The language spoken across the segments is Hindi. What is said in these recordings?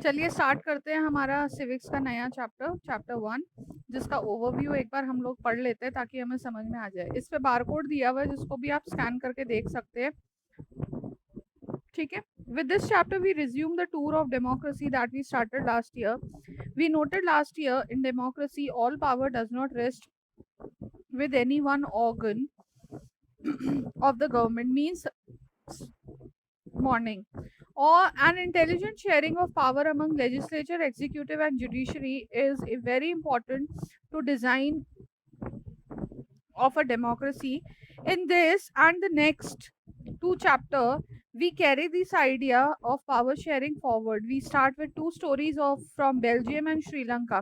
चलिए स्टार्ट करते हैं हमारा सिविक्स का नया चैप्टर 1, जिसका ओवरव्यू एक बार हम लोग पढ़ लेते हैं ताकि हमें समझ में आ जाए। इस पे बारकोड दिया हुआ है जिसको भी आप स्कैन करके देख सकते हैं। ठीक है, with this chapter we resume the tour of democracy that we started last year. We noted last year in democracy all power does not rest with any one organ of the government, means morning, or an intelligent sharing of power among legislature, executive and judiciary is very important to design of a democracy. In this and the next two chapter we carry this idea of power sharing forward. We start with two stories of from Belgium and Sri Lanka.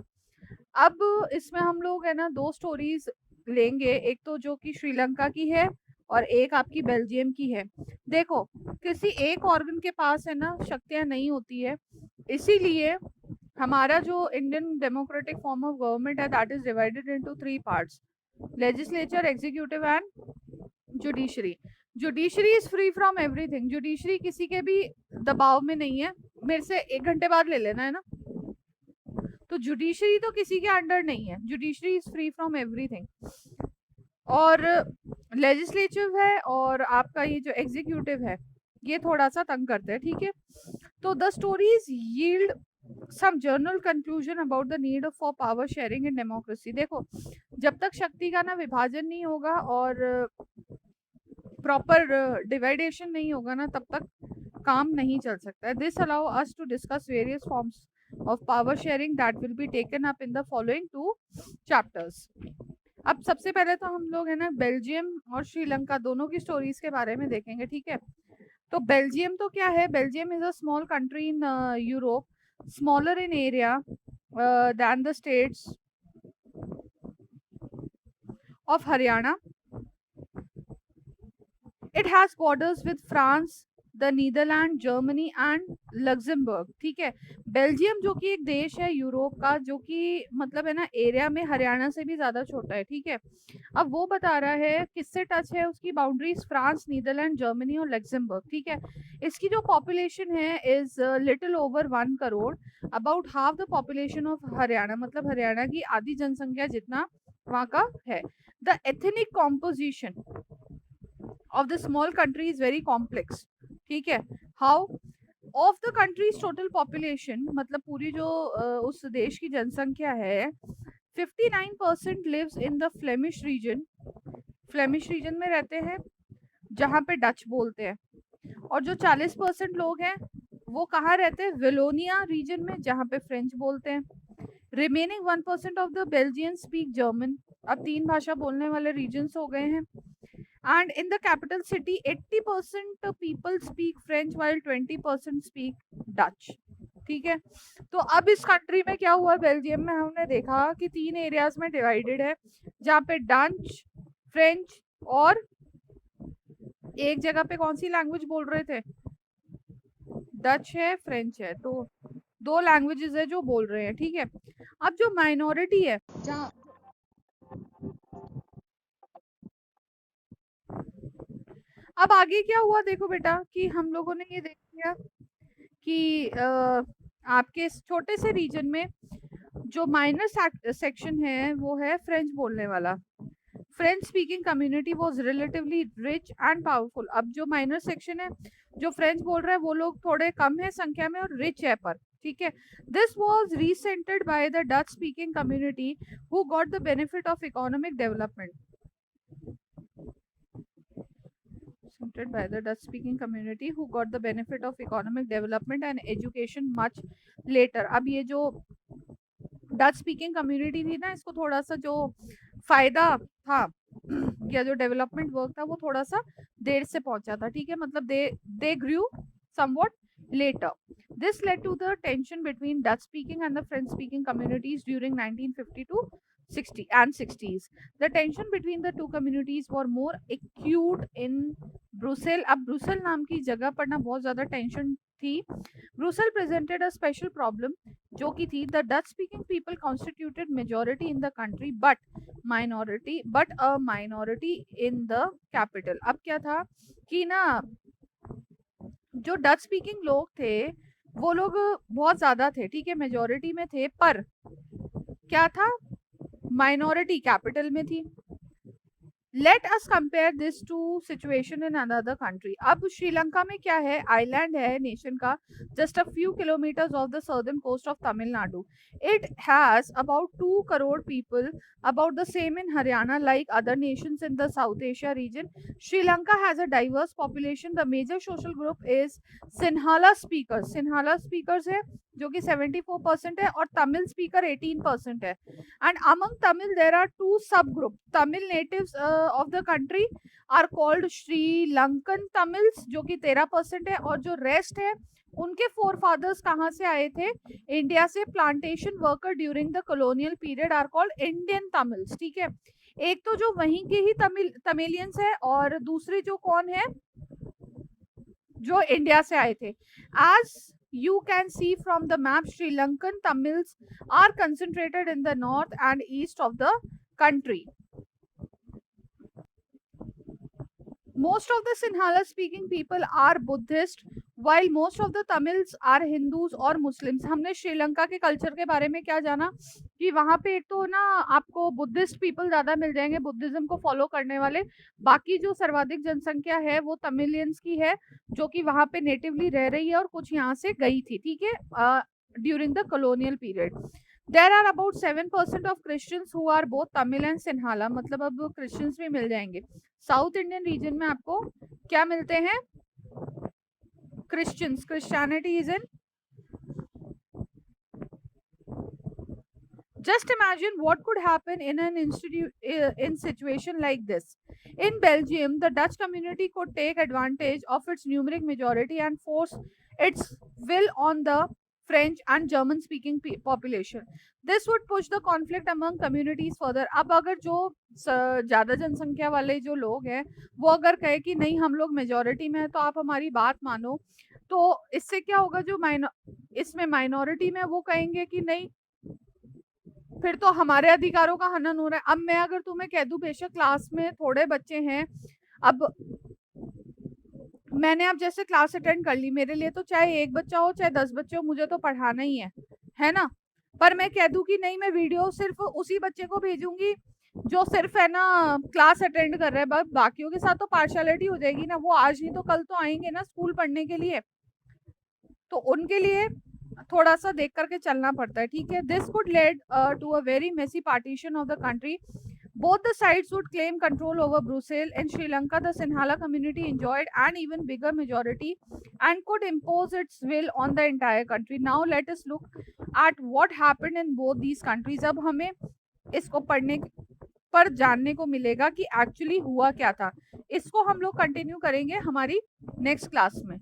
अब इसमें हम लोग है ना दो स्टोरीज लेंगे, एक तो जो कि श्रीलंका की है और एक आपकी बेल्जियम की है। देखो, किसी एक ऑर्गन के पास है ना शक्तियां नहीं होती है, इसीलिए हमारा जो Indian democratic form of government है that is divided into three parts: legislature, executive and judiciary. Judiciary is free from everything. Judiciary किसी के भी दबाव में नहीं है। मेरे से 1 घंटे बाद ले लेना है ना। तो जुडिशरी तो किसी के अंडर नहीं है, judiciary is free from everything. और लेजिस्लेटिव है और आपका ये जो एग्जीक्यूटिव है ये थोड़ा सा तंग करते हैं। ठीक है, तो the stories yield some general conclusion about the need for power sharing in democracy. देखो, जब तक शक्ति का ना विभाजन नहीं होगा और प्रॉपर डिवाइडेशन नहीं होगा ना, तब तक काम नहीं चल सकता है। This allow us to discuss various forms of power sharing that will be taken up in the following two chapters. अब सबसे पहले तो हम लोग है ना बेल्जियम और श्रीलंका दोनों की स्टोरीज के बारे में देखेंगे। ठीक है, तो बेल्जियम तो क्या है? Belgium is a small country in Europe, smaller in area than the states of Haryana. It has borders with France, the Netherland, Germany and Luxembourg. ठीक है, बेल्जियम जो कि एक देश है यूरोप का, जो कि मतलब है ना एरिया में हरियाणा से भी ज्यादा छोटा है। ठीक है, अब वो बता रहा है किससे टच है उसकी बाउंड्रीज: फ्रांस, नीदरलैंड, जर्मनी और लग्जमबर्ग। ठीक है, इसकी जो पॉपुलेशन है is little over 1 crore, about half the population of Haryana, मतलब हरियाणा की आधी जनसंख्या जितना वहाँ का है। The ethnic composition of the small country is very complex. ठीक है, how of the country's total population, मतलब पूरी जो उस देश की जनसंख्या है, 59% lives in the Flemish region. Flemish region में रहते हैं जहाँ पे डच बोलते हैं, और जो 40% लोग हैं वो कहाँ रहते हैं? वेलोनिया रीजन में, जहाँ पे फ्रेंच बोलते हैं। Remaining 1% of the Belgian speak German. अब 3 भाषा बोलने वाले रीजन्स हो गए हैं। And in the capital city 80% people speak French while 20% speak Dutch. ठीक है, तो अब इस कंट्री में क्या हुआ? बेल्जियम में हमने देखा कि 3 एरियाज में डिवाइडेड है, जहाँ पे डच, फ्रेंच और एक जगह पे कौन सी लैंग्वेज बोल रहे थे? डच है, फ्रेंच है, तो 2 लैंग्वेजेस है जो बोल रहे हैं। ठीक है, अब जो माइनॉरिटी है, जहाँ अब आगे क्या हुआ देखो बेटा, कि हम लोगों ने ये देख लिया कि आपके इस छोटे से रीजन में जो माइनर सेक्शन है वो है फ्रेंच बोलने वाला। French speaking community was relatively rich and powerful. अब जो माइनर सेक्शन है जो फ्रेंच बोल रहा है वो लोग थोड़े कम है संख्या में और रिच है पर। ठीक है, this was resented by the Dutch speaking community who got the benefit of economic development, by the Dutch speaking community who got the benefit of economic development and education much later. अब ये जो डच स्पीकिंग कम्युनिटी थी ना, इसको थोड़ा सा जो फायदा था या जो डेवलपमेंट वर्क था वो थोड़ा सा देर से पहुंचा था। ठीक है, मतलब दे ग्रू somewhat later. This led to the tension between Dutch speaking and the French speaking communities during 1950 to 60 and 60s. The tension between the two communities were more acute in Brussels. अब ब्रुसेल नाम की जगह पर ना बहुत ज्यादा टेंशन थी। Brussels presented a special problem जो कि थी the Dutch speaking people constituted majority in the country but a minority in the capital. अब क्या था कि ना जो डच स्पीकिंग लोग थे वो लोग बहुत ज़्यादा थे, ठीक है, मेजॉरिटी में थे, पर क्या था, माइनॉरिटी कैपिटल में थी। Let us compare this to situation in another country. अब श्रीलंका में क्या है, आइलैंड है नेशन का, just a few kilometres off the southern coast of Tamil Nadu. It has about 2 crore people, about the same in Haryana like other nations in the South Asia region. Sri Lanka has a diverse population. The major social group is Sinhala speakers. Sinhala speakers है जो कि 74% है, और तमिल स्पीकर 18% है। And among Tamil, there are two subgroups. Tamil natives of the country are called Sri Lankan Tamils, जो कि 13% है, और जो रेस्ट है उनके फोर फादर्स कहाँ से आए थे, इंडिया से। Plantation worker during the colonial period are called Indian Tamils, ठीक है। एक तो जो वहीं के ही तमिलियंस है, और दूसरे जो कौन है, जो इंडिया से आए थे। As you can see from the map, Sri Lankan Tamils are concentrated in the north and east of the country. Most of the Sinhala speaking people are Buddhist, while most of the Tamils are Hindus और Muslims. हमने श्रीलंका के कल्चर के बारे में क्या जाना कि वहाँ पे एक तो ना आपको बुद्धिस्ट पीपल ज़्यादा मिल जाएंगे, बुद्धिज्म को फॉलो करने वाले। बाकी जो सर्वाधिक जनसंख्या है वो तमिलियंस की है, जो कि वहाँ पे नेटिवली रह रही है और कुछ यहाँ से गई थी, ठीक है, during the colonial period. There are about 7% of Christians who are both Tamil and Sinhala, मतलब अब क्रिश्चियंस भी मिल जाएंगे। साउथ इंडियन रीजन में आपको क्या मिलते हैं, Christians, Christianity is in. Just imagine what could happen in an in situation like this. In Belgium, the Dutch community could take advantage of its numeric majority and force its will on the French and German speaking population. This would push the conflict among communities further. अब अगर जो ज़्यादा जनसंख्या वाले जो लोग हैं वो अगर कहे कि नहीं हम लोग मेजॉरिटी में हैं तो आप हमारी बात मानो, तो इससे क्या होगा, जो इसमें माइनॉरिटी में वो कहेंगे कि नहीं, फिर तो हमारे अधिकारों का हनन हो रहा है। अब मैं अगर तुम्हें कह दूं बेशक क्लास में थोड़े बच्चे हैं, अब मैंने अब जैसे क्लास अटेंड कर ली, मेरे लिए तो चाहे एक बच्चा हो चाहे 10 बच्चे हो, मुझे तो पढ़ाना ही है ना। पर मैं कह दूं कि नहीं, मैं वीडियो सिर्फ उसी बच्चे को भेजूंगी जो सिर्फ है ना क्लास अटेंड कर रहा है, बाकियों के साथ तो पार्शियलिटी हो जाएगी ना, वो आज नहीं तो कल तो आएंगे ना स्कूल पढ़ने के लिए, तो उनके लिए थोड़ा सा देख करके चलना पड़ता है, ठीक है। This could lead to a very messy partition of the country. Both the sides would claim control over Brussels. In Sri Lanka, the Sinhala community enjoyed an even bigger majority and could impose its will on the entire country. Now let us look at what happened in both these countries. अब हमें इसको पढ़ने पर जानने को मिलेगा कि एक्चुअली हुआ क्या था। इसको हम लोग कंटिन्यू करेंगे हमारी नेक्स्ट क्लास में।